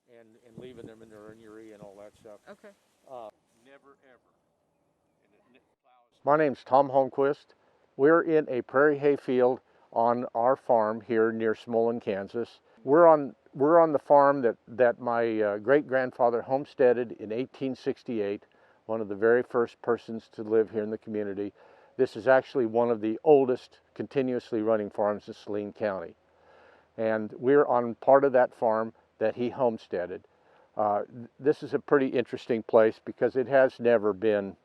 and leaving them in their urea and all that stuff. Okay. Never ever. My name's Tom Holmquist. We're in a prairie hay field on our farm here near Smolin, Kansas. We're on the farm that my great grandfather homesteaded in 1868. One of the very first persons to live here in the community. This is actually one of the oldest continuously running farms in Saline County. And we're on part of that farm that he homesteaded. This is a pretty interesting place because it has never been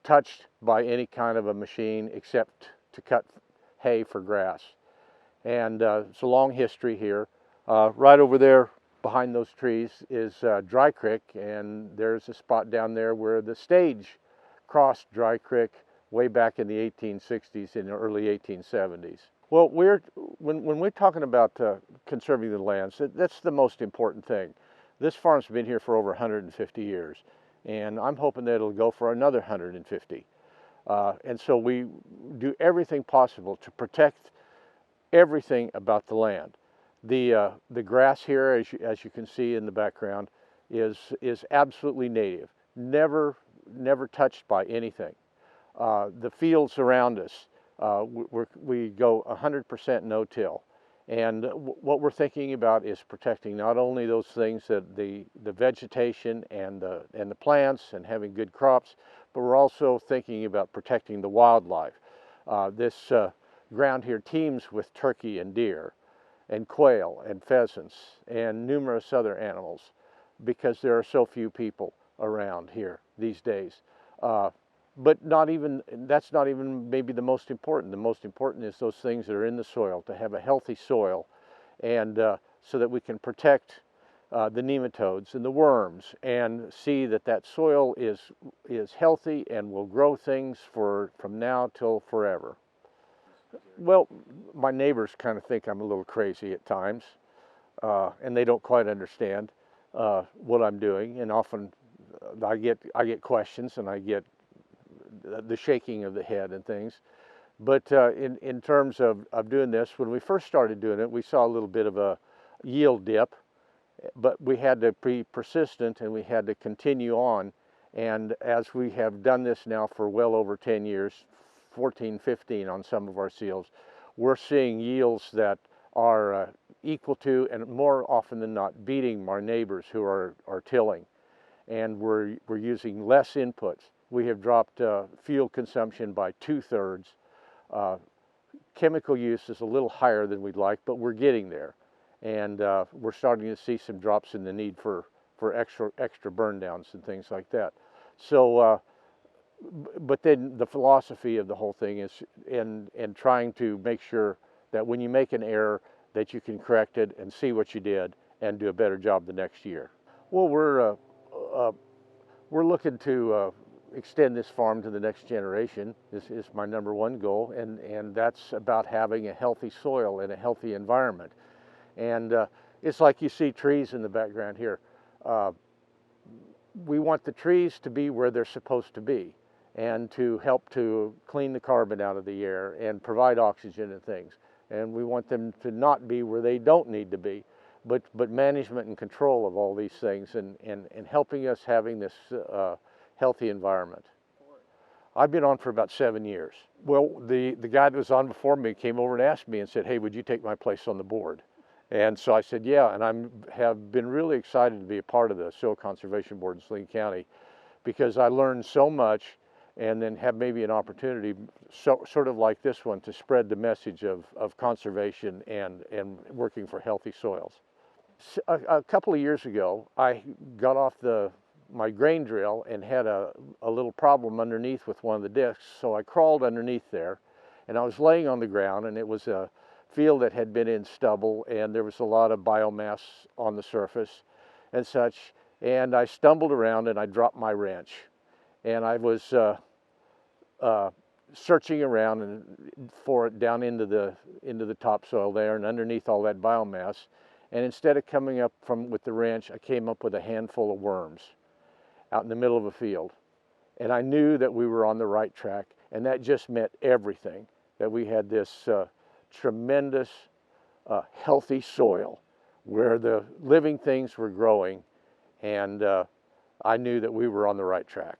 touched by any kind of a machine except to cut hay for grass. And it's a long history here. Right over there behind those trees is Dry Creek, and there's a spot down there where the stage crossed Dry Creek way back in the 1860s and the early 1870s. Well, when we're talking about conserving the lands, that's the most important thing. This farm's been here for over 150 years, and I'm hoping that it'll go for another 150. And so we do everything possible to protect everything about the land. The grass here, as you can see in the background, is absolutely native, never touched by anything. The fields around us, we go 100% no-till. And what we're thinking about is protecting not only those things, that the vegetation and the plants and having good crops, but we're also thinking about protecting the wildlife. This ground here teems with turkey and deer and quail and pheasants and numerous other animals because there are so few people around here these days. But that's not even maybe the most important. The most important is those things that are in the soil, to have a healthy soil, and so that we can protect the nematodes and the worms and see that soil is healthy and will grow things from now till forever. Well, my neighbors kind of think I'm a little crazy at times, and they don't quite understand what I'm doing, and often I get questions and I get the shaking of the head and things. But in terms of doing this, when we first started doing it, we saw a little bit of a yield dip, but we had to be persistent and we had to continue on. And as we have done this now for well over 10 years, 14, 15 on some of our seals, we're seeing yields that are equal to, and more often than not, beating our neighbors who are tilling. And we're using less inputs. We have dropped fuel consumption by 2/3. Chemical use is a little higher than we'd like, but we're getting there. And we're starting to see some drops in the need for extra burn downs and things like that. So, but then the philosophy of the whole thing is in trying to make sure that when you make an error, that you can correct it and see what you did and do a better job the next year. Well, we're looking to extend this farm to the next generation. This is my #1 goal, and that's about having a healthy soil and a healthy environment. And it's like you see trees in the background here. We want the trees to be where they're supposed to be and to help to clean the carbon out of the air and provide oxygen and things. And we want them to not be where they don't need to be, but management and control of all these things and helping us having this healthy environment. I've been on for about 7 years. Well, the guy that was on before me came over and asked me and said, "Hey, would you take my place on the board?" And so I said, yeah, and I have been really excited to be a part of the Soil Conservation Board in Saline County because I learned so much, and then have maybe an opportunity, sort of like this one, to spread the message of conservation and working for healthy soils. A couple of years ago, I got off my grain drill and had a little problem underneath with one of the discs, so I crawled underneath there, and I was laying on the ground, and it was a field that had been in stubble, and there was a lot of biomass on the surface and such, and I stumbled around and I dropped my wrench, and I was searching around for it down into the topsoil there and underneath all that biomass, and instead of coming up with the wrench, I came up with a handful of worms out in the middle of a field, and I knew that we were on the right track, and that just meant everything, that we had this tremendous healthy soil where the living things were growing, and I knew that we were on the right track.